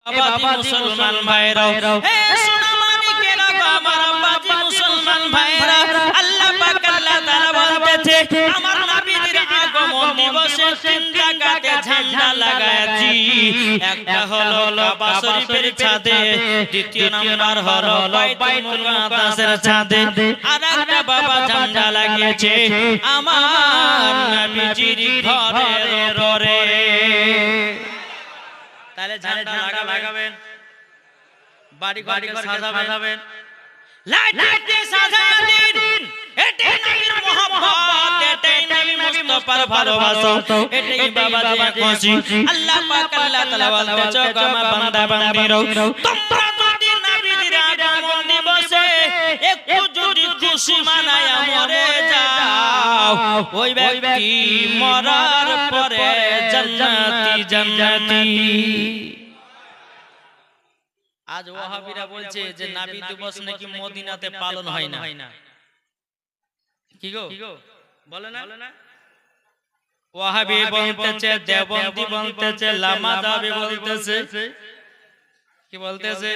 বাবা মুসলমান ভাইরা, হে সোনামানিকেরা আমার বাবা মুসলমান ভাইরা, আল্লাহ পাক আল্লাহ তাআলা বলতেছে আমার নবীর আগমন দিবসে তিন জায়গাতে ঝান্ডা লাগায়াছি। একটা হলো কাবা শরীফের ছাদে, দ্বিতীয় নাম্বার হলো বাইতুল মুকাদ্দাসের ছাদে, আর একটা বাবা ঝান্ডা লাগিয়েছে আমার নবীজির ঘরের উপরে। তাহলে ঝান্ডা লাগাবেন, বাড়ি ঘর সাজাবেন, লাইট দিয়ে সাজাবেন। এটাই নবীর মোহাম্মত, এটাই নবী মুস্তাফার ভালোবাসা, এটাই বাবাজির খুশি। আল্লাহ পাক আল্লাহ তাআলা বলতেছে আমার বান্দা বান্দীরা, তোমরা যদি নবীর আগমন দিবসে একটু যদি খুশি মানায়া মরে যাও, ওই ব্যক্তি মরার পরে জান্নাতি জান্নাতি। আজ ওয়াহাবিরা বলছে যে নবী দিবস নাকি মদিনাতে পালন হয় না। কি গো বলে না? ওয়াহাবি বলতেছে, দেওবন্দি বলতেছে, লামাদাবি বলতেছে, কি বলতেছে?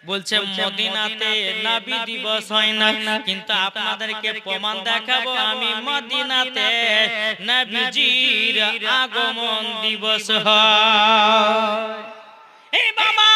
বলছে মদিনাতে নবী দিবস হয় না, কিন্তু আপনাদেরকে প্রমাণ দেখাবো আমি মদিনাতে নবীজির আগমন দিবস হয়। এই বাবা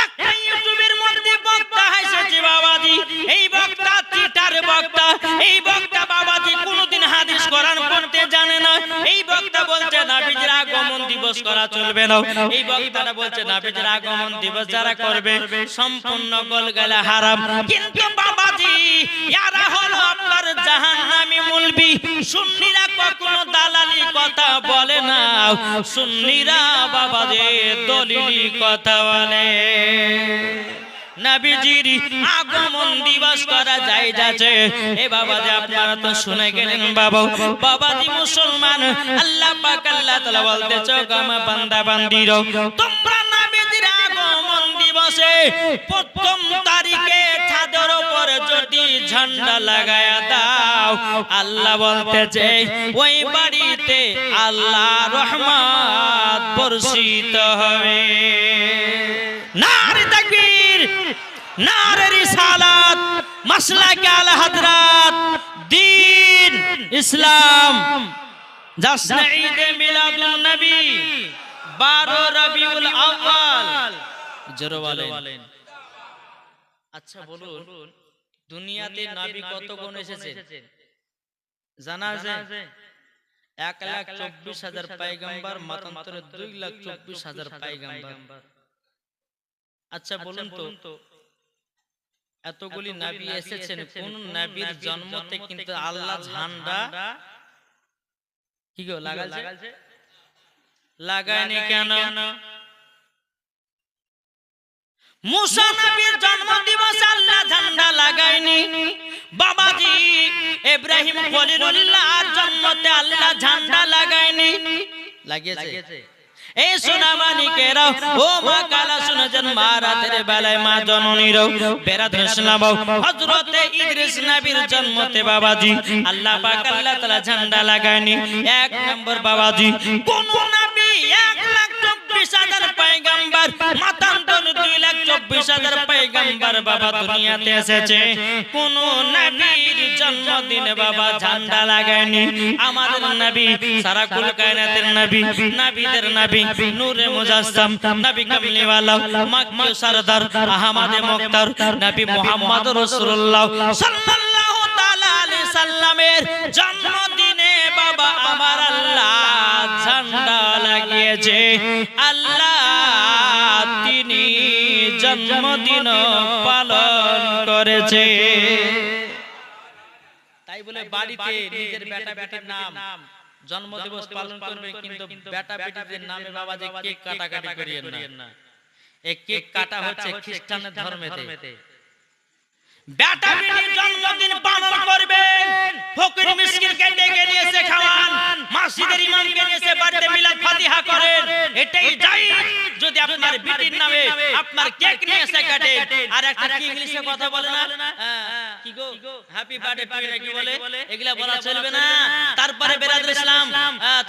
একটা ইউটিউবের মধ্যে বক্তা এসেছে বাবাজি, এই বক্তা চিটার বক্তা, এই বক্তা বাবাজি কোনদিন হাদিস কোরআন পড়তে জানে না। এই বক্তা বলছে নবীজির আগমন দিবস করা চলবে না। এই বক্তারা বলছে নবীজির আগমন দিবস যারা করবে সম্পূর্ণ গোলগালে হারাম। কিন্তু বাবাজি ইয়ারা হলো আপনার জাহান্নামী মুলবি। সুন্নিরা কখনো দালালি কথা বলে না, সুন্নিরা বাবাজি দলিলি কথা বলে। নবীজির আগমন দিবস করা যায় যাচ্ছে। এ বাবাজি আপনারা তো শুনে গেলেন বাবা, বাবাজি মুসলমান, আল্লাহ পাক আল্লাহ তাআলা বলতেছে আমার বান্দা বান্দীরা, তোমরা নবীজির আগমন দিবসে প্রথম তারিখে ছাদের উপর যদি ঝান্ডা লাগায়া দাও, আল্লাহ বলতেছে ওই বাড়িতে আল্লাহ রহমত বর্ষিত হবে। নারে তাকবীর, নারে রিসালাত, মাসলাকে আলা হযরত দ্বীন ইসলাম, জাশ্ন ঈদে মিলাদুন নবী 12 রবিউল আউয়াল। জোরে বলেন। আচ্ছা বলুন, দুনিয়াতে নবী কত গুণ এসেছে জানা আছে? 1,24,000 পয়গম্বর, মতান্তরে 2,24,000 পয়গম্বর। আচ্ছা বলুন তো এতগুলি নবী এসেছেন, কোন নবীর জন্মতে কিন্তু আল্লাহ ঝান্ডা কি গো লাগাইছে? লাগায়নি কেন? মুসা নবীর জন্ম দিবসে আল্লাহ ঝান্ডা লাগায়নি। বাবাজি ইব্রাহিম খলিলুল্লাহর জন্মতে আল্লাহ ঝান্ডা লাগায়নি, লাগিয়েছে। এই সোনামানিকেরা ও মা কালা শুনেছেন, মা রাতের বেলায় মা জননীরাও বেরাতে শোনাবো হযরতে ইদ্রিস নবীর জন্মতে বাবাজি আল্লাহ পাক আল্লাহ তাআলা ঝান্ডা লাগায়নি। এক নম্বর বাবাজি কোন নবী 1,24,000 পয়গম্বর, মতান্তর 2,24,000 পয়গম্বর বাবা দুনিয়াতে এসেছে, কোন নবীর জন্মদিনে বাবা ঝান্ডা লাগায়নি। আমাদের নবী সারা কুল কায়নাতের নবী, নবীদের নবী, নূরে মুজাসসাম, নবী কামলিওয়ালা, মক্কি সরদার, আহমদে মুখতার, নবী মুহাম্মদ রাসূলুল্লাহ সাল্লাল্লাহু তাআলা আলাইহি সাল্লামের জন্মদিনে বাবা আমার আল্লাহ ঝান্ডা লাগিয়েছে। আল্লাহ তিনি জন্মদিন পালন করেছে। তাই বলে বাড়িতে নিজের বেটা বেটির নাম জন্মদিবস পালন করবে, কিন্তু বেটা বেটিদের নামে বাবা যে কেক কাটাকাটি করিয়েন না। এই কেক কাটা হচ্ছে খ্রিস্টানের ধর্মেতে। বেটা বেটির জন্মদিন পালন করবেন, ফকির মিসকিনকে ডেকে নিয়ে এসে খাওয়ান, মসজিদের ইমামকে নিয়ে এসে বাড়িতে মিলাদ ফাতিহা করেন, এটাই জায়েজ। যদি আপনার বেটির নামে আপনার কেক নিয়ে এসে কাটেন, আর একটা কি ইংলিশে কথা বলে না, কি go happy birthday to you কি বলে, এগুলা বলা চলবে না। তারপরে বেরাদুল ইসলাম,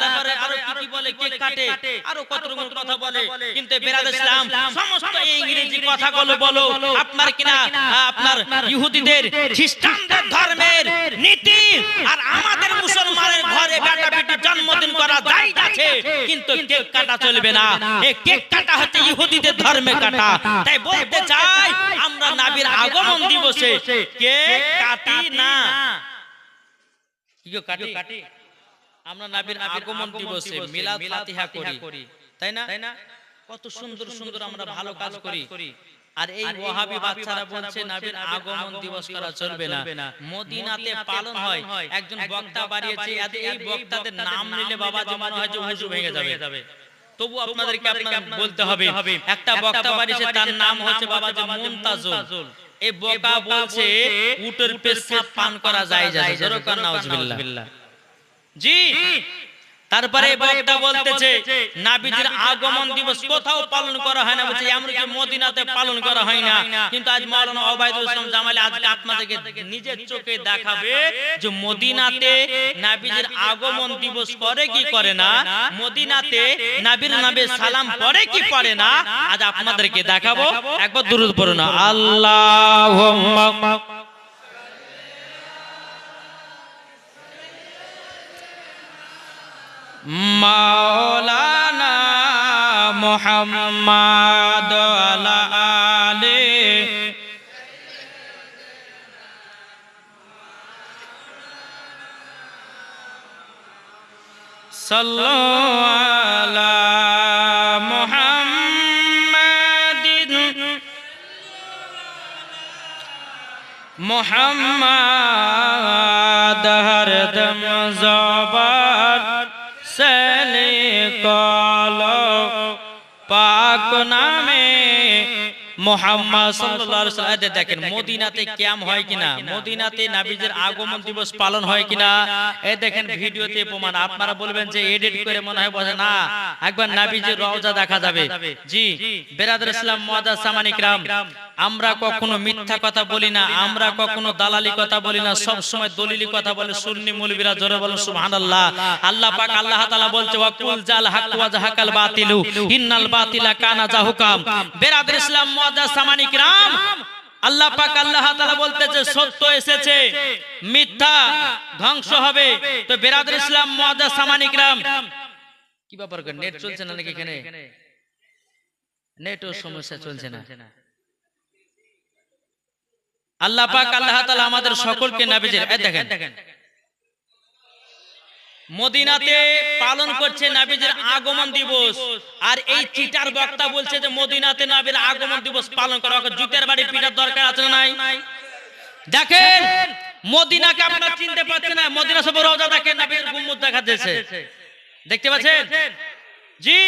তারপরে আরো কি বলে, কেক কাটে, আরো কত রকম কথা বলে, কিন্তু বেরাদুল ইসলাম সমস্ত এই ইংরেজি কথাগুলো বলো আপনার কিনা আপনার ইহুদিদের খ্রিস্টানদের ধর্মের নীতি, আর আমাদের মুসলমানের ঘরে বেটা বেটির জন্মদিন করা জায়েজ আছে, কিন্তু কেক কাটা চলবে না। এই কেক কাটা হচ্ছে ইহুদিদের ধর্মে কাটা। তাই বলতে চাই আমরা নবীর আগমন দিবসে কেক কাটি না, কি কাটি, আমরা নবীর আগমন দিবসে মিলাদ ফাতিহা করি, তাই না? কত সুন্দর সুন্দর আমরা ভালো কাজ করি। আর এই ওয়াহাবি বাচ্চারা বলছে নবীর আগমন দিবস করা চলবে না, মদিনাতে পালন হয়। একজন বক্তা বাড়িয়েছে, এই বক্তাদের নাম নিলে বাবা মনে হয় যে ওযু ভেঙে যাবে। তবু আপনাদেরকে বলতে হবে, একটা বক্তা বাড়িয়েছে, তার নাম হচ্ছে বাবা যে মুনতাজুল। এই বক্তা বলছে উটের পেশাব পান করা যায় যায়, জোরে কান নাউজুবিল্লাহ। জি, তারপরে বক্তা বলতেছে নবীজির আগমন দিবস কোথাও পালন করা হয় না, বলছে এমনকি মদিনাতে পালন করা হয় না। কিন্তু আজ মাওলানা ওবায়দুল ইসলাম জামালি আজকে আপনাদেরকে নিজের চোখে দেখাবে যে মদিনাতে নবীজির আগমন দিবস করে কি করে না, মদিনাতে নবীর নামে সালাম পড়ে কি পড়ে না, আজ আপনাদেরকে দেখাবো। একবার দুরূদ পড়ুন, আল্লাহুম্মা মাওলানা মুহাম্মদ আলা আলে সাল্লাল্লাহু আলা মুহাম্মাদিন মুহাম্মদ হরদম জবান সলে কলো পাক নামে মুহাম্মদ সাল্লাল্লাহু আলাইহি ওয়াসাল্লাম। দেখেন মদিনাতে কিয়াম হয় কিনা, মদিনাতে নবীজির আগমন দিবস পালন হয় কিনা, এই দেখেন ভিডিওতে প্রমাণ। আপনারা বলবেন যে এডিট করে মনে হয় বোঝে না, একবার নবীজির রওজা দেখা যাবে। জি বেরাদুল ইসলাম মুআজ্জাজ সামানি کرام, আমরা কখনো মিথ্যা কথা বলি না, আমরা কখনো দালালি কথা বলি না, সব সময় দলিলি কথা বলে সুন্নি মৌলবীরা। জোরে বলেন সুবহানাল্লাহ। আল্লাহ পাক আল্লাহ তাআলা বলছে ওয়াকুল জাল হক ওয়া জাহাকাল বাতিলু ইন্নাল বাতিলা কানা জাহুকাম। বেরাদুল ইসলাম মুআজ্জাজ সামানি کرام, আল্লাহ পাক আল্লাহ তাআলা বলতেছে সত্য এসেছে, মিথ্যা ধ্বংস হবে। তো বেরাদুল ইসলাম মুআজ্জাজ সামানি کرام, কি ব্যাপার, নেট চলছে না নাকি এখানে? নেটও সমস্যা চলছে না। আল্লাহ পাক আল্লাহ তাআলা আমাদের সকলকে নবীজির, এই দেখেন মদিনাতে পালন করছে নবীজির আগমন দিবস, আর এই চিটার বক্তা বলছে যে মদিনাতে নবীর আগমন দিবস পালন করা। জুতের বাড়ি পিটার দরকার আছে না নাই? দেখেন মদিনাকে আপনারা চিনতে পারছেন না, মদিনা সব রওজা দেখেন, নবীর গুম্বদ দেখা যাচ্ছে, দেখতে পাচ্ছেন? জি,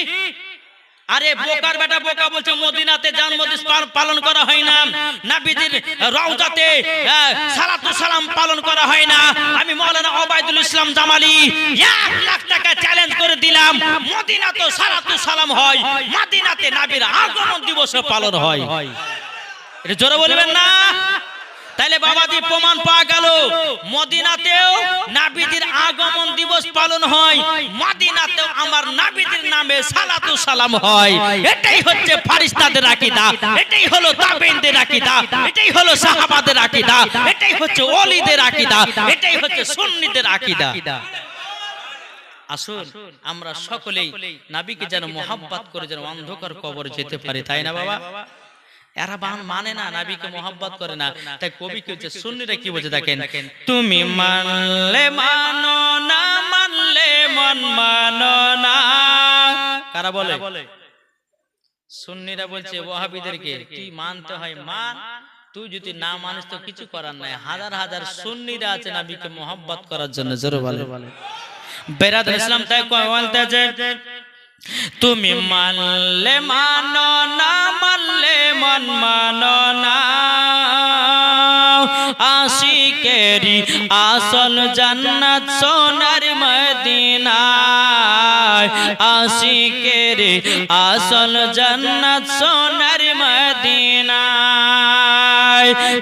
আরে বোকার বেটা বোকা বলছে মদিনাতে জন্মদিন পালন করা হয় না, নবীজির রওজাতে সালাতু সালাম পালন করা হয় না। আমি মাওলানা ওবায়দুল ইসলাম জামালি 1 লাখ টাকা চ্যালেঞ্জ করে দিলাম, মদিনাতে সালাতু সালাম হয়, মদিনাতে নবীর আগমন দিবস পালন হয়। এটা জোরে বলবেন না? তাহলে বাবাজি প্রমাণ পাওয়া গেল মদিনাতেও নবীজির আগমন দিবস পালন হয়, মদিনাতেও আমার নবীজির নামে সালাতু সালাম হয়। এটাই হচ্ছে ফেরেশতাদের আকীদা, এটাই হলো তাবেঈনদের আকীদা, এটাই হলো সাহাবাদের আকীদা, এটাই হচ্ছে ওলিদের আকীদা, এটাই হচ্ছে সুন্নিদের আকীদা। আসুন আমরা সকলেই নবীকে যেন মোহাব্বত করে যেন অন্ধকার কবর যেতে পারি, তাই না বাবা? এরা মানে না, নবীকে মোহাব্বত করে না। তাই কবি কি বলছে, সুন্নিরা কি বলছে দেখেন, তুমি মানলে মানো না মানলে মন মানো না। কারা বলে? সুন্নিরা বলছে ওয়াহাবিদেরকে তুই মানতে হয় মান, তুই যদি না মানিস তো কিছু করার নাই। হাজার হাজার সুন্নিরা আছে নবীকে মোহাব্বত করার জন্য। জোরে বলে বেরাদুল ইসলাম তাই বলতেছে তুমি মানলে মানো না মানলে মন মানো না, আশিকেরি আসল জান্নাত সোনার মদিনায় আশিকেরি আসল জান্নাত সোনার মদিনায়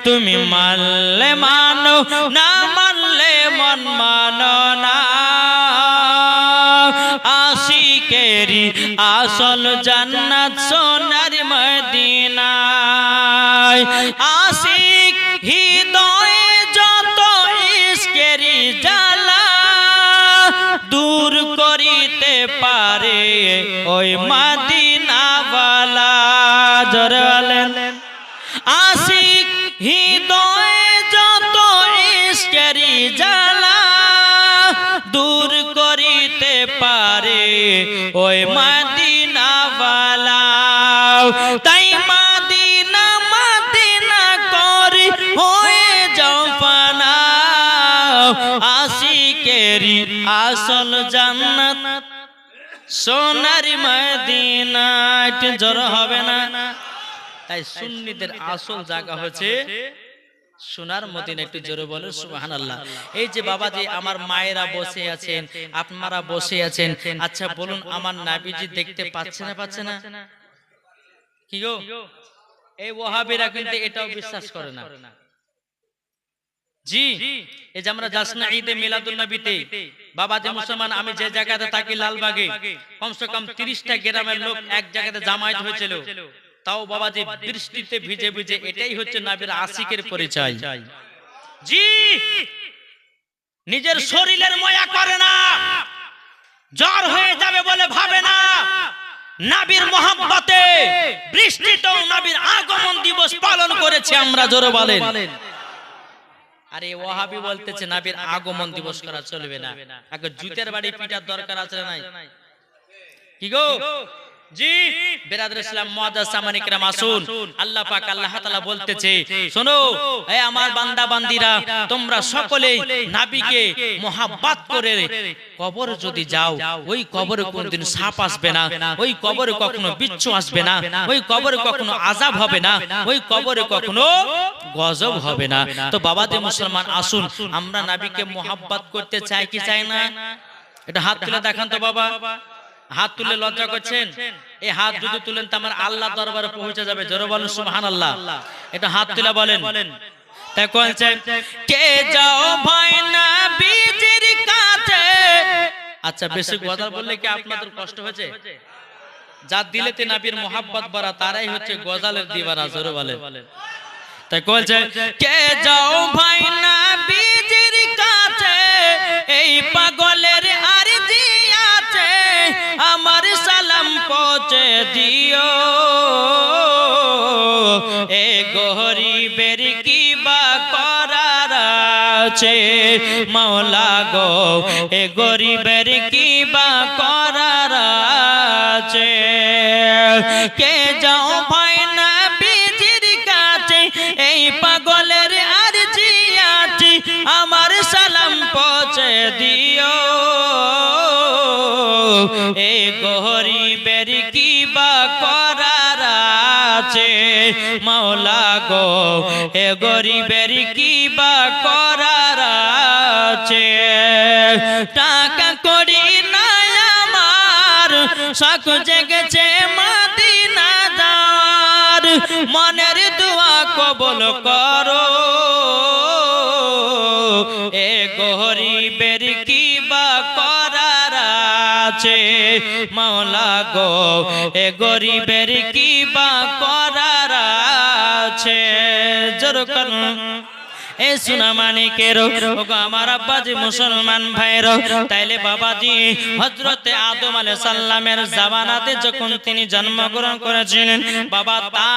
তুমি মানলে মানো না মানলে মন মানো না আশিকেরি আসল জান্নাত সোনার মদিনায় আশিক হৃদয়ে যত ইশকেরি জ্বালা দূর করিতে পারে ওই মদিনাওয়ালা জোরে বলেন আশিক হৃদয়ে যত ইশকেরি জ্বালা দূর করিতে পারে ওই মদিনাওয়ালা তাই মদিনা মদিনা করে হয়ে যাও ফানা আশিকেরি আসল জান্নাত সোনার মদিনা একটু জোর হবে না তাই সুন্নিদের আসল জায়গা হচ্ছে সোনার মদিনা একটু জোরে বলেন সুবহানাল্লাহ এই যে বাবাজি আমার মায়েরা বসে আছেন আপনারা বসে আছেন আচ্ছা বলুন আমার নবীজি দেখতে পাচ্ছে না কি গো এই ওয়াহাবিরা কিন্তু এটাও বিশ্বাস করে না জি এই যে আমরা যাস না ঈদে মিলাদুন নবীতে বাবাজি মুসলমান আমি যে জায়গাতে থাকি লালবাগে কমসে কম 30টা গ্রামের লোক এক জায়গাতে জামায়াত হয়েছিল তাও বাবাজি বৃষ্টিতে ভিজে ভিজে এটাই হচ্ছে নবীর আশিকের পরিচয় জি নিজের শরীরের মায়া করে না জ্বর হয়ে যাবে বলে ভাবে না নবীর মহব্বতে বৃষ্টিতেও নবীর আগমন দিবস পালন করেছে আমরা জোরে বলেন আরে ওয়াহাবি বলতেছে নবীর আগমন দিবস করা চলবে না আগে জুতের বাড়ি পিটার দরকার আছে না নাই কি গো জি বিরাদর ইসলাম মুআজ্জাজ সামানি کرام আসুন আল্লাহ পাক আল্লাহ তাআলা বলতেছে শোনো হে আমার বান্দা বান্দীরা তোমরা সকলেই নবীকে মোহাব্বত করে কবর যদি যাও ওই কবরে কোনদিন সাপ আসবে না ওই কবরে কখনো বিচ্ছু আসবে না ওই কবরে কখনো আযাব হবে না ওই কবরে কখনো গজব হবে না তো বাবাদের মুসলমান আসুন আমরা নবীকে মোহাব্বত করতে চাই কি চাই না এটা হাত তুলে দেখান তো বাবা হাত তুলে লজ্জা করছেন এই হাত যদি তুলেন তো আমার আল্লাহ দরবারে পৌঁছে যাবে জোরে বলেন সুবহানাল্লাহ এটা হাত তুলে বলেন তাই কোনছে কে যাও ভাই নবীজির কাছে আচ্ছা বেশি গজল বললে কি আপনাদের কষ্ট হয়েছে যার দিলেতে নবীর মোহাব্বত ভরা তারাই হচ্ছে গজলের দিওয়ানা জোরে বলেন তাই কোনছে কে যাও ভাই নবীজির কাছে এই পাগলের আরজি আছে আমার সালাম পৌঁছে দিও এ গরিবের কি বা করার আছে মাওলা গো এ গরিবের কি বা করার আছে কে যাও ভাই নবীজির কাছে এই পাগলের আরজি আছে আমার সালাম পৌঁছে দিও এ গরিবের কি বা করার আছে মাওলা গো এ গরিবের কি বা করার আছে টাকা করি না আমার শখ জেগেছে মদিনা যাওয়ার মনের দোয়া কবুল করো এ গরিবের কি বা করার আছে মাওলা গো এ গরিবের কি বা করার আছে জোরে করুন এ সোনা মানিকেরো ওগো আমার আব্বাজি মুসলমান ভাইরো তাইলে বাবাজি হযরতে আদম আলাইহিস সালামের জামানাতে যখন তিনি জন্মগ্রহণ করেছিলেন বাবা তা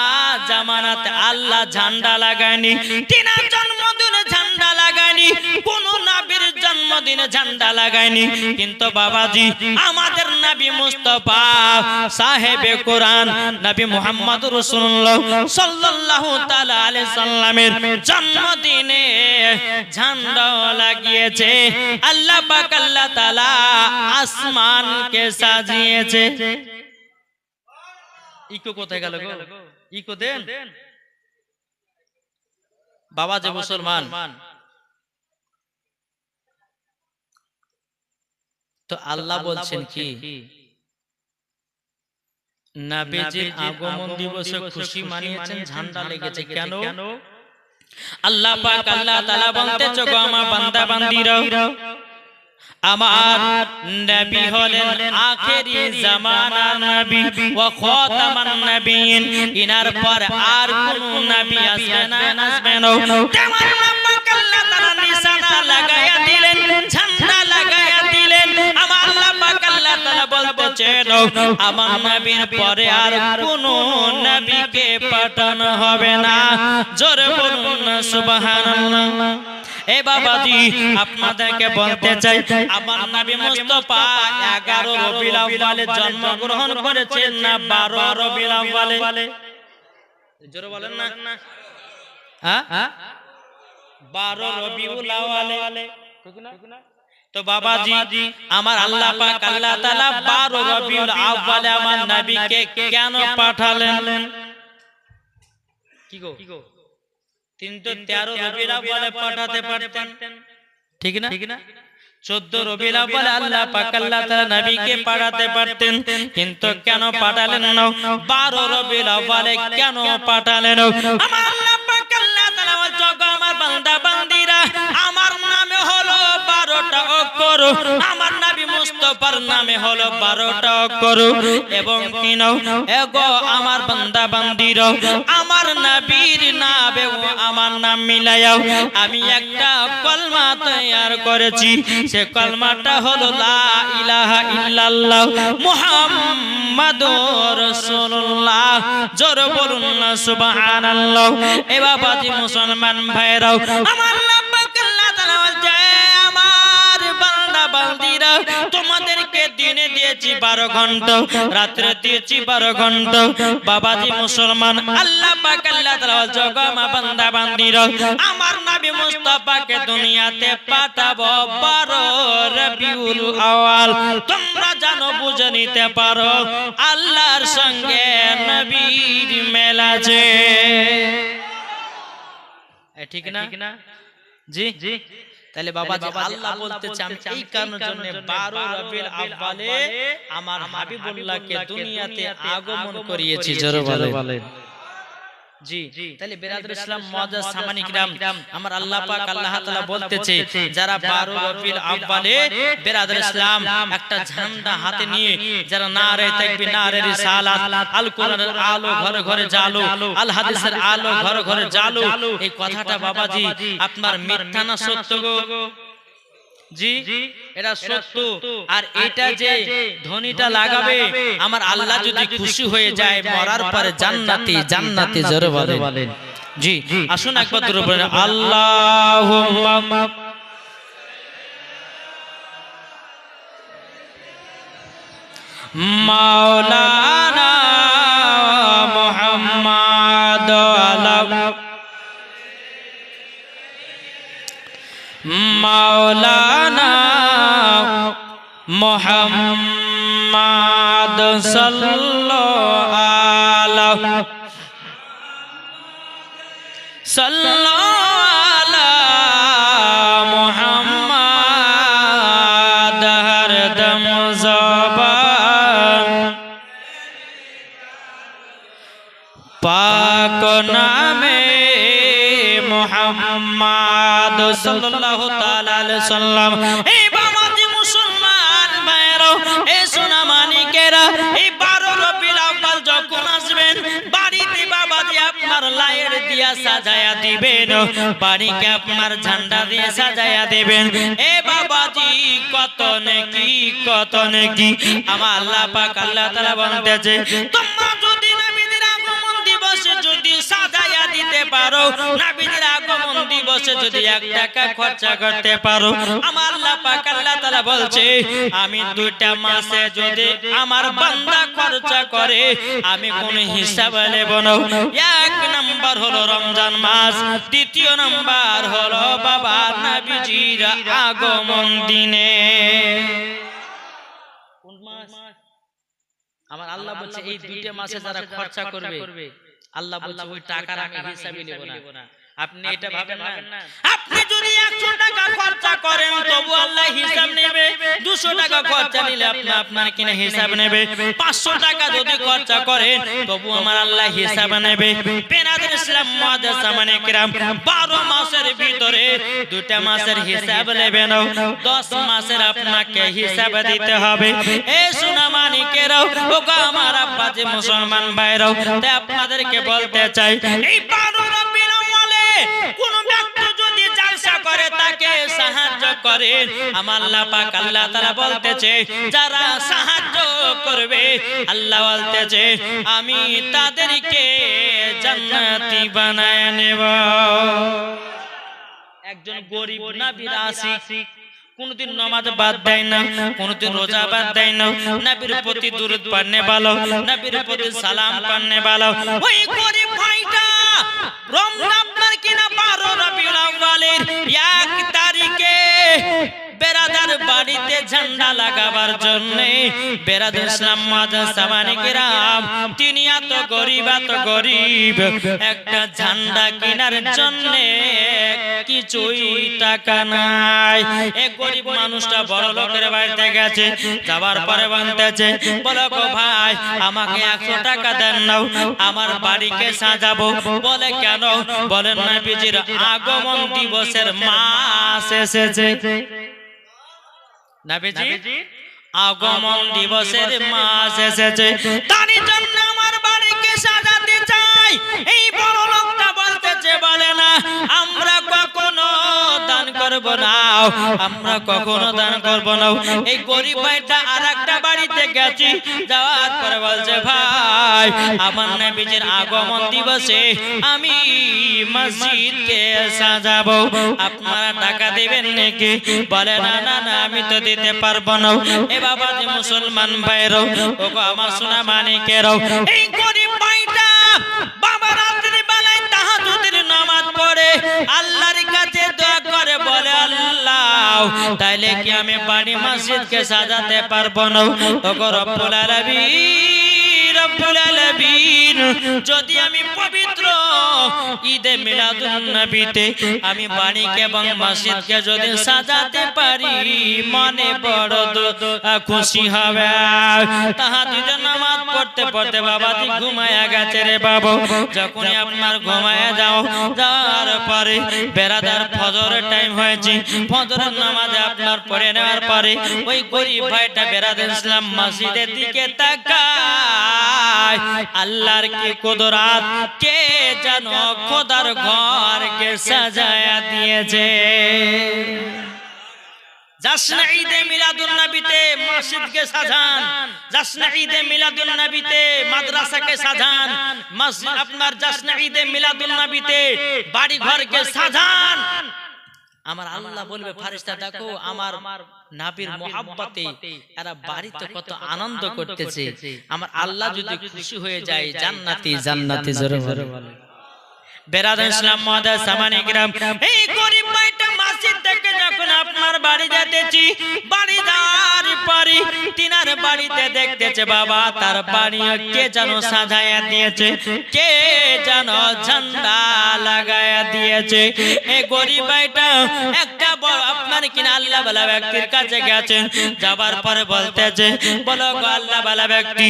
জামানাতে আল্লাহ ঝান্ডা লাগায়নি তিনার জন্মদিনে ঝান্ডা লাগায়নি কোন নবীর জন্মদিনে ঝান্ডা লাগায়নি কিন্তু বাবাজি আমাদের নবী মুস্তাফা সাহেবে কোরআন নবী মুহাম্মদুর রাসূলুল্লাহ সাল্লাল্লাহু তাআলা আলাইহি সাল্লামের জন্মদিন ঝান্ডা লাগিয়েছে আল্লাহ পাক আল্লাহ তাআলা আসমানকে সাজিয়েছে ইকো কোথায় গেল গো ইকো দেন বাবা যে মুসলমান, তো আল্লাহ বলছেন কি নবীজির আগমন দিবসে খুশি মানিয়েছেন, ঝান্ডা লেগেছে কেন? আল্লাহ পাক আল্লাহ তাআলা বলতেছে গো আমার বান্দা বান্দীরা, আমার নবী হলেন আখেরি জামানার নবী ওয়া খাতামান নবিয়্যিন, ইনার পর আর কোন নবী আসবে না আসবে না। তেমন আল্লাহ পাক আল্লাহ তাআলা নিশানা লাগায়া দিলেন, ঝান্ডা লাগায়া দিলেন। আমার আল্লাহ পাক আল্লাহ তাআলা বলতেছেন আমার নবীর পরে আর কোন নবীকে পাঠানো হবে না। জোরে বলুন না সুবহানাল্লাহ। এ বাবাজি আপনাদেরকে বলতে চাই আমার নবী মুস্তাফা 11 রবিউল আউয়ালে জন্মগ্রহণ করেছেন না 12 রবিউল আউয়ালে? জোরে বলেন না। হ্যাঁ 12 রবিউল আউয়ালে, ঠিক না? তো বাবাজি আমার আল্লাহ পাক আল্লাহ তাআলা 12 রবিউল আউয়ালে আমার নবীকে কেন পাঠালেন? কি গো 13 রবিউল আউয়ালে পাঠাতে পারতেন, ঠিক না? 14 রবিউল আউয়ালে আল্লাহ পাক আল্লাহ তাআলা নবীকে পাঠাতে পারতেন, কিন্তু কেন পাঠালেন না? 12 রবিউল আউয়ালে কেন পাঠালেন? আমার আল্লাহ পাক আল্লাহ তাআলা বলছে আমার বান্দা বান্দীরা, আমার নামে হলো 12টা অক্ষর, আমার নবী মুস্তাফার নামে হলো 12টা অক্ষর, এবং কি নাও এগো আমার বান্দা বান্দীরা, আমার নবীর নামে আমার নাম মিলায়াও আমি একটা কলমা তৈয়ার করেছি। সে কলমাটা হলো লা ইলাহা ইল্লাল্লাহ মুহাম্মাদুর রাসূলুল্লাহ। জোরে বলুন না সুবহানাল্লাহ। এ বাবাজি মুসলমান ভাইরাও, আমার আল্লাহ পাক আল্লাহ তাআলা বলছে আমার বান্দা বান্দীরা, তোমাদেরকে দিনে দিয়েছি 12 ঘন্টা, রাতে দিয়েছি 12 ঘন্টা। বাবাজি মুসলমান আল্লাহ পাক আল্লাহ তাআলা বলছে আমার বান্দা বান্দীরা, আমার নবী মুস্তাফাকে দুনিয়াতে পাঠাবো 12 রবিউল আউয়াল। তোমরা জানো বুঝে নিতে পারো আল্লাহর সঙ্গে নবীর মেল আছে, ঠিক না? জি জি। তাহলে বাবাজি আল্লাহ বলতেছে আমি এই কারণের জন্য 12 রবিউল আউয়ালে আমার হাবিবুল্লাহকে দুনিয়াতে আগমন করিয়েছি। জোরে বলেন জি। তাহলে বিরাদর ইসলাম মুআজ্জাজ সামানি কিরাম, আমার আল্লাহ পাক আল্লাহ তাআলা বলতেছে যারা 12 রবিউল আউয়ালে বিরাদর ইসলাম একটা ঝান্ডা হাতে নিয়ে যারা নারে তাকবীর, নারে রিসালাত, আল কোরআনের আলো ঘরে ঘরে জালো, আল হাদিসের আলো ঘরে ঘরে জালো, এই কথাটা বাবাজি আপনার মিথ্যা না সত্য গো? জি এটা সত্য। আর এটা যে ধ্বনিটা লাগাবে আমার আল্লাহ যদি খুশি হয়ে যায় মরার পরে জান্নাতি জান্নাতি। জোরে বলেন জি। আসুন একবার দূরে বলেন আল্লাহুম্মা মাওলানা মুহাম্মদ আলা মাওলানা মুহাম্মদ সাল্লাল্লাহু আলা মুহাম্মদ হরদম জবান পাক নামে মুহাম্মদ সাল্লাল্লাহু তাআলা আলাইহি সাল্লাম। এই বাবাজি মুসলমান ভাইরা, এই সোনা মানিকেরা, এই 12 রবিউল আউয়াল যখন আসবেন বাড়িতে বাবাজি আপনার লাইট দিয়া সাজায়া দিবেন, বাড়িকে আপনার ঝান্ডা দিয়ে সাজায়া দিবেন। এ বাবাজি কত নেকি কত নেকি। আমার আল্লাহ পাক আল্লাহ তাআলা বলতেছে তোমরা যদি নবীদের আগমন দিবসে যদি সাজায়া দিতে পারো, নবীদের আগমন দিবসে যদি 1 টাকা খরচা করতে পারো, আমার আল্লাহ পাক আল্লাহ তাআলা বলছে আমি 2টা মাসে যদি আমার বান্দা খরচা করে আমি কোন হিসাব নেব না। 1 নাম্বার হলো রমজান মাস, দ্বিতীয় নাম্বার হলো বাবা নবীজির আগমন দিনে। কোন মাস? আমার আল্লাহ বলছে এই 2টা মাসে যারা খরচা করবে আল্লাহ বলছে ওই টাকার আমি হিসাবই নেব না। আপনি এটা ভাবেন না? আপনি যদি 100 টাকা খরচা করেন তবু আল্লাহ হিসাব নেবে, 200 টাকা খরচা নিলে আপনার কিনা হিসাব নেবে, 500 টাকা যদি খরচা করেন তবু আমার আল্লাহ হিসাব নেবে। বেনাদের ইসলাম মুআজ্জাজ সামানে কিরাম, 12 মাসের ভিতরে 2টা মাসের হিসাব নেবে না, 10 মাসের আপনাকে হিসাব দিতে হবে। এই সোনা মানিকেরাও, ওগো আমার আব্বা যে মুসলমান ভাইরাও, তাই আপনাদেরকে বলতে চাই, এই 12 রবিউল আউয়ালে কোন ব্যক্তি যদি জলসা করে তাকে সাহায্য করে, আমার আল্লাহ পাক আল্লাহ তাআলা বলতেছে যারা সাহায্য করবে আল্লাহ বলতেছে আমি তাদেরকে জান্নাতি বানায় নেব। একজন গরিব নবীর আশিক কোনদিন নামাজ বাদ দেয় না, কোনদিন রোজা বাদ দেয় না, নবীর প্রতি দুরূদ পড়নে ভালো, নবীর প্রতি সালাম পড়নে ভালো। ওই গরিব ভাইটা রমজান কিনা 12 রবিউল আউয়ালের 1 তারিখে বেরাদার বাড়িতে ঝান্ডা লাগাবার জন্য, বেরাদার ইসলাম মুআজ্জাজ সামানে কিরাম, তিনি এত গরিব, একটা ঝান্ডা কেনার জন্য কিছুই টাকা নাই। এক গরিব মানুষটা বড় লোকের বাড়িতে গেছে, যাবার পরে বলতেছে, বলো গো ভাই আমাকে 100 টাকা দেন নাও, আমার বাড়িকে সাজাবো। বলে কেন? বলেন নবীজির আগমন দিবসের মাস এসেছে। নবীজি আগমন দিবসের মাস এসেছে, তার জন্য আমার বাড়িকে সাজাতে চাই। এই বড় লোকটা বলতেছে, বলে না আমরা কখনো দান করব না, আমরা কখনো দান করব না। এই গরিব ভাইটা আরেকটা বাড়িতে গেছি, যাওয়ার পরে বলছে ভাই আমার নবীজির আগমন দিবসে আমি মসজিদকে সাজাবো, আপনারা টাকা দিবেন নাকি? বলে না না না আমি তো দিতে পারবো না। এ বাবা যে মুসলমান ভাইরাও, ওগো আমার সোনা মানিকেরাও, এই গরিব ভাইটা বাবা রাত্রি বেলায় তাহাজ্জুদের নামাজ পড়ে আল্লাহর কাছে দোয়া করে, বলে আল্লাহ তাইলে কি আমি বাড়ি মসজিদকে সাজাতে পারবো না? ওগো রব্বুল আলামিন, যদি আমি পবিত্র ঈদে মিলাদুন নবীতে আমি বাড়িকে এবং মসজিদকে যদি সাজাতে পারি, মনে বড় খুশি হবে। তাহাজ্জুদের নামাজ পড়তে পড়তে বাবাজি ঘুমায়া গেছে রে বাবা। যখনই আপনার ঘুমায়া যাওয়ার পরে বেরাদার ফজরের টাইম হয়েছে, ফজরের নামাজ আপনার পড়ে নেওয়ার পরে ওই গরিব ভাইটা বেরাদার ইসলাম মসজিদের দিকে তাকায়, আল্লাহর কি কুদরত, কে জানো খোদার ঘরকে সাজায়া দিয়েছে। জাসনা ঈদে মিলাদুন নবীতে মসজিদকে সাজান, জাসনা ঈদে মিলাদুন নবীতে মাদ্রাসাকে সাজান, আপনার জাসনা ঈদে মিলাদুন নবীতে বাড়ি ঘরকে সাজান। আমার আল্লাহ বলবে ফেরেশতা দেখো আমার নবীর মহব্বতে এরা বাড়িতে কত আনন্দ করতেছে। আমার আল্লাহ যদি খুশি হয়ে যায় জান্নাতি জান্নাতি জোরে বলে। বেরাদার ইসলাম মুআজ্জাজ সামানে কিরাম, এই গরিব ভাইটা মসজিদ থেকে যখন আপনার বাড়ি যেতেছি, বাড়ি যাওয়ার পরে তিনার বাড়িতে দেখতেছে বাবা তার বাড়ি কে যেন সাজায়া দিয়েছে, কে যেন ঝান্ডা লাগায়া দিয়েছে। এই গরিব ভাইটা একটা বড় আপনার কিনা আল্লাহ ওয়ালা ব্যক্তির কাছে গেছে, যাবার পরে বলতেছে, বলো গো আল্লাহ ওয়ালা ব্যক্তি,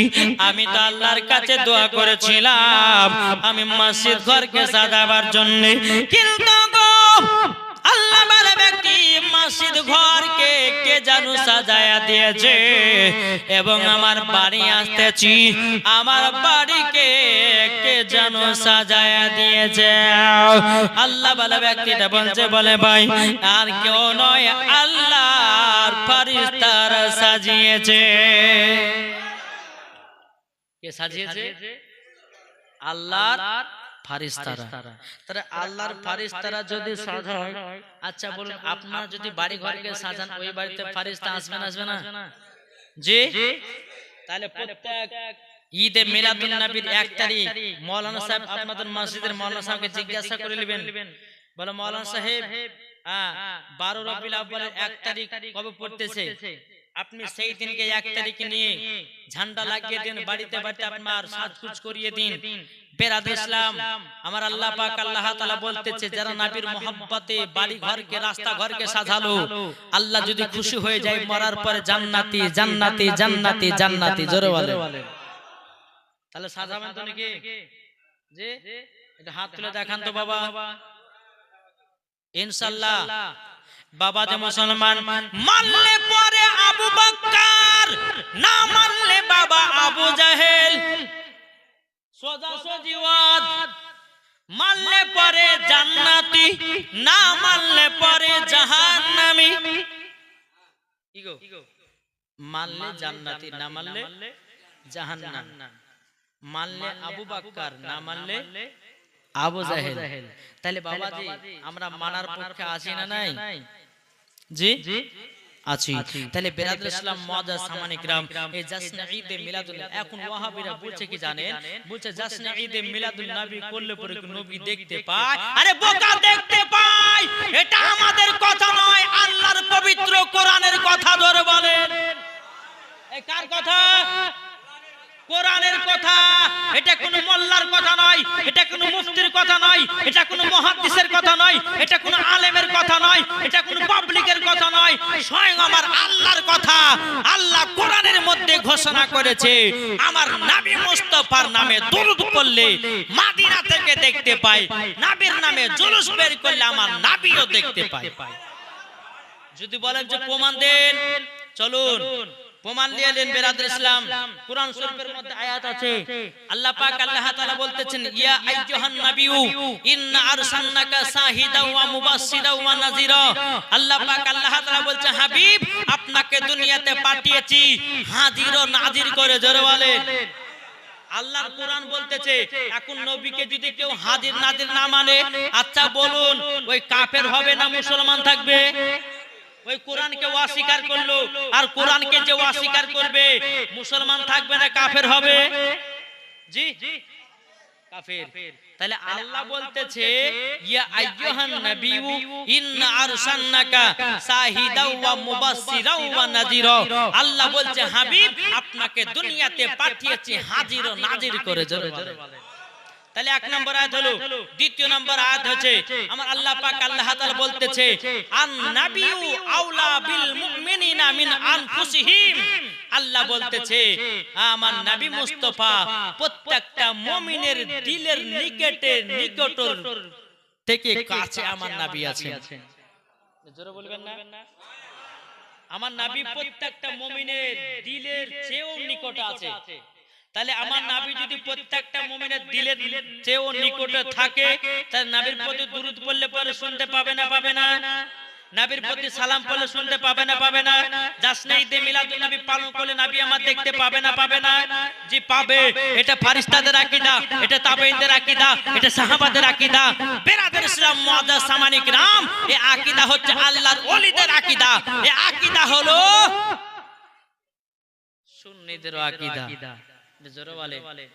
আমি তো আল্লাহর কাছে দোয়া করেছিলাম আমি মসজিদ ঘরকে সাজাবার জন্য, কিন্তু গো আল্লাহ ওয়ালা ব্যক্তি মসজিদ ঘরকে কে যেন সাজায়া দিয়েছে, এবং আমার বাড়ি আসতেছি আমার বাড়িকে কে যেন সাজায়া দিয়েছে। আল্লাহ ওয়ালা ব্যক্তিটা বলছে, বলে ভাই আর কেউ নয় আল্লাহর ফেরেশতারা সাজিয়েছে। কে সাজিয়েছে? আল্লাহর ফেরেশতারা। তাহলে আল্লাহর ফেরেশতারা যদি সাজায়, আচ্ছা বলুন আপনারা যদি বাড়ি ঘরকে সাজান ওই বাড়িতে ফেরেশতা আসবে না? জি। তাহলে প্রত্যেক ঈদে মিলাদুন নবীর 1 তারিখ মাওলানা সাহেব আপনাদের মসজিদের মাওলানা সাহেবকে জিজ্ঞাসা করে নেবেন, বলে মাওলানা সাহেব 12 রবিউল আউয়ালের 1 তারিখ কবে পড়তেছে? আপনি সেই দিনকে 1 তারিখে নিয়ে ঝান্ডা লাগিয়ে দিন, বাড়িতে বাড়িতে আপনার সাজকুজ করিয়ে দিন। বেরাদর ইসলাম, আমার আল্লাহ পাক আল্লাহ তাআলা বলতেছে যারা নবীর মহব্বতে বাড়ি ঘরকে রাস্তা ঘরকে সাজালো, আল্লাহ যদি খুশি হয়ে যায় মরার পরে জান্নাতি জান্নাতি জান্নাতি জান্নাতি জোরে বলেন। তাহলে সাজাবেন তো নাকি? যে এটা হাত তুলে দেখান তো বাবা, ইনশাআল্লাহ। বাবা যে মুসলমান, মানলে পরে আবু বকর, না মানলে বাবা আবু জাহেল, সোজা সজিওয়াত, মানলে পরে জান্নাতি, না মানলে পরে জাহান্নামী। ইগো মানলে জান্নাতি, না মানলে জাহান্নাম, মানলে আবু বকর, না মানলে আবু জাহেল। তাহলে বাবাজি আমরা মানার পক্ষে আছি না নাই? জি আছি। তাহলে বেরাদর ইসলাম মুআজ্জাজ সামানি کرام, এই জাসনে ঈদে মিলাদুল, এখন ওয়াহাবিরা বলছে কি জানেন? বলছে জাসনে ঈদে মিলাদুল নবী করলে পরে নবী দেখতে পায়। আরে বোকা, দেখতে পায় এটা আমাদের কথা নয়, আল্লাহর পবিত্র কোরআনের কথা। ধরে বলেন এই কার কথা? কোরআনের কথা। এটা কোনো মোল্লার কথা নয়, এটা কোনো মুফতির কথা নয়, এটা কোনো মুহাদ্দিসের কথা নয়, এটা কোনো আলেমের কথা নয়, এটা কোনো পাবলিকের কথা নয়, স্বয়ং আমার আল্লাহর কথা। আল্লাহ কোরআনের মধ্যে ঘোষণা করেছে আমার নবী মুস্তাফার নামে দরুদ পড়লে মদিনা থেকে দেখতে পাই, নবীর নামে জুলুস বের করলে আমার নবীও দেখতে পায়। যদি বলেন যে প্রমাণ দেন, চলুন প্রমাণ দিয়ে নেন। বেরাদর ইসলাম, কুরআন শরীফের মধ্যে আয়াত আছে, আল্লাহ পাক আল্লাহ তাআলা বলতেছেন ইয়া আইয়ুহান নাবিয়্যু ইন্না আরসালনাকা শাহিদাও ওয়া মুবাশশিরাও ওয়া নাযীরা। আল্লাহ পাক আল্লাহ তাআলা বলছে হাবিব আপনাকে দুনিয়াতে পাঠিয়েছি হাজির ও নাজির করে। জোরে বলেন। আল্লাহর কোরআন বলতেছে এখন নবীকে যদি কেউ হাজির নাজির না মানে, আচ্ছা বলুন ওই কাফের হবে না মুসলমান থাকবে? ওই কোরআনকে অস্বীকার করলো, আর কোরআনকে যে অস্বীকার করবে মুসলমান থাকবে না কাফের হবে? জি কাফের। তাহলে আল্লাহ বলতেছে ইয়া আইয়ুহান নাবিয়্যু ইন্না আরসালনাকা শাহিদাও ওয়া মুবাশশিরাও ওয়া নাযীরা। আল্লাহ বলছে হাবিব আপনাকে দুনিয়াতে পাঠিয়েছি হাজির ও নাজির করে। জোরে বলেন। তাহলে 1 নম্বর আয়াত হলো। দ্বিতীয় নম্বর আয়াত হচ্ছে আমার আল্লাহ পাক আল্লাহ তাআলা বলতেছে আন নাবিয়্যু আওলা বিল মুমিনিনা মিন আনফুসিহিম। আল্লাহ বলতেছে আমার নবী মুস্তাফা প্রত্যেকটা মুমিনের দিলের নিকটর থেকে কাছে আমার নবী আছেন। জোরে বলবেন না? আমার নবী প্রত্যেকটা মুমিনের দিলের চেয়েও নিকটে আছে। তাহলে আমার নবী যদি প্রত্যেকটা মুমিনের দিলের চেয়েও নিকটে থাকে, তাহলে নবীর প্রতি দুরূদ পড়লে পরে শুনতে পাবে না পাবে না? নবীর প্রতি সালাম পড়লে শুনতে পাবে না পাবে না? জাসনে ঈদে মিলাদুন নবী পালন করলে নবী আমার দেখতে পাবে না পাবে না? জি পাবে। এটা ফেরেশতাদের আকীদা, এটা তাবেঈনদের আকীদা, এটা সাহাবাদের আকীদা। বেরাদর ইসলাম মুআজ্জাজ সামানি کرام, এই আকীদা হচ্ছে আল্লাহর ওলিদের আকীদা। এই আকীদা হলো সুন্নিদের আকীদা। জোরে বলে।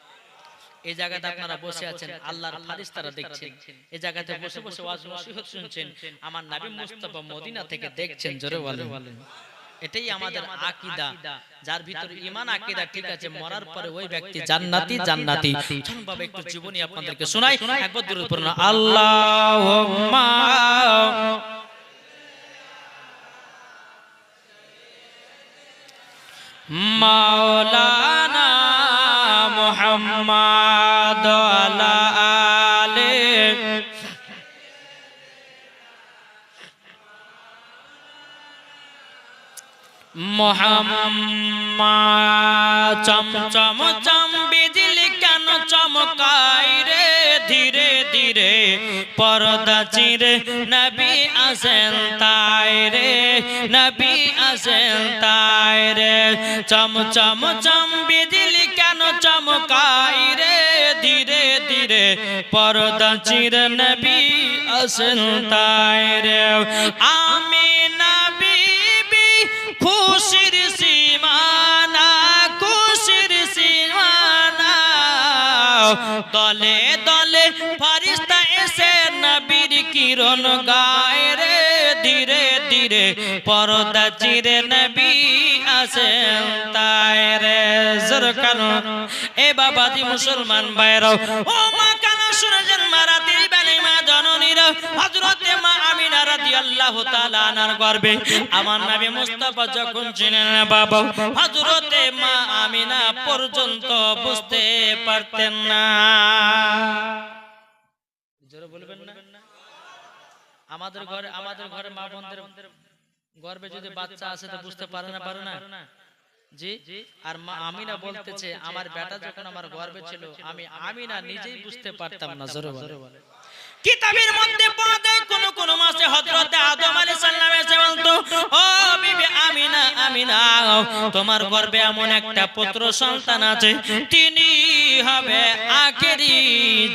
এই জায়গাতে আপনারা বসে আছেন, আল্লাহর ফেরেশতারা দেখছেন, এই জায়গাতে বসে বসে ওয়াজ নসিহত শুনছেন, আমার নবী মুস্তাফা মদিনা থেকে দেখছেন। জোরে বলেন। এটাই আমাদের আকীদা। যার ভিতরে ঈমান আকীদা ঠিক আছে, মরার পরে ওই ব্যক্তি জান্নাতি জান্নাতি। চলুন বাবা একটু জীবনী আপনাদেরকে শোনাই, একবার দরুদ পড়ুন আল্লাহুম্মা মাওলানা মুহাম্মদ আলা আলে মুহাম্মদ। চমচম চম বিজলি কেন চমকায় রে, ধীরে ধীরে পর্দা চিরে নবী আসেন তাই রে, নবী আসেন তাই রে। চমচম চম বিজলি কেন চমকায় রে, ধীরে ধীরে পর্দা চিরে নবী আসেন তাই রে। আমিনা বিবি খুশির সীমানা, খুশির সীমানা, দলে দলে ফেরেশতা এসে নবীর কিরণ গায় রে, ধীরে ধীরে পর্দা চিরে নবী আছেন তাই রে জরকানো এ বাবাজি মুসলমান ভাইরা ও মা কানা শুনেছেন মারাতি বেলে মা জননীর হযরতে মা আমিনা রাদিয়াল্লাহু তাআলা আনার গর্ভে আমার নবী মুস্তাফা যখন ছিলেন বাবা হযরতে মা আমিনা পর্যন্ত বুঝতে পারতেন না জোরে বলবেন না আমাদের ঘরে মা বোনদের গর্ভে যদি বাচ্চা আছে তো বুঝতে পারে না জি আর মা আমিনা বলতেছে আমার বেটা যখন আমার গর্ভে ছিল আমি আমিনা নিজেই বুঝতে পারতাম না জোরে বলে কিতাবের মধ্যে পাওয়া যায় কোন মাসে হযরত আদম আলাইহিস সালাম এসে বলতো ও বিবি আমিনা তোমার গর্ভে এমন একটা পুত্র সন্তান আছে তিনি হবে আখেরি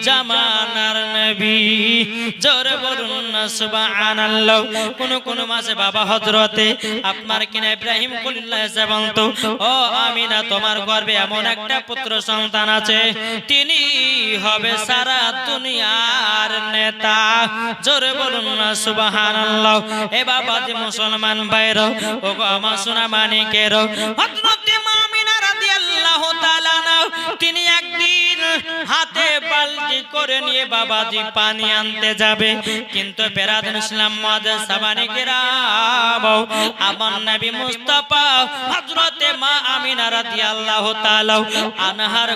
জামানার নবী জোরে বলুন না সুবহানাল্লাহ কোন মাসে বাবা হযরতে আপনার কিনা ইব্রাহিম খলিলুল্লাহ এসে বলতো ও আমিনা তোমার গর্ভে এমন একটা পুত্র সন্তান আছে তিনি হবে সারা দুনিয়ার নেতা জোরে বলুন না সুবহানাল্লাহ এ বাবাজি মুসলমান ভাইরা ও গো আমার সোনা মানিকের হযরত মা আমিনা রাদিয়াল্লাহু তাআলা তিনি একদিন হাতে বালতি করে নিয়ে বাবাজি পানি আনতে যাবে কিন্তু বেরাদান ইসলাম মুআজ্জাজ সামানিকেরাম আমার নবী মুস্তাফা হযরত মা আমিনা রাদিয়াল্লাহু তাআলা আনহার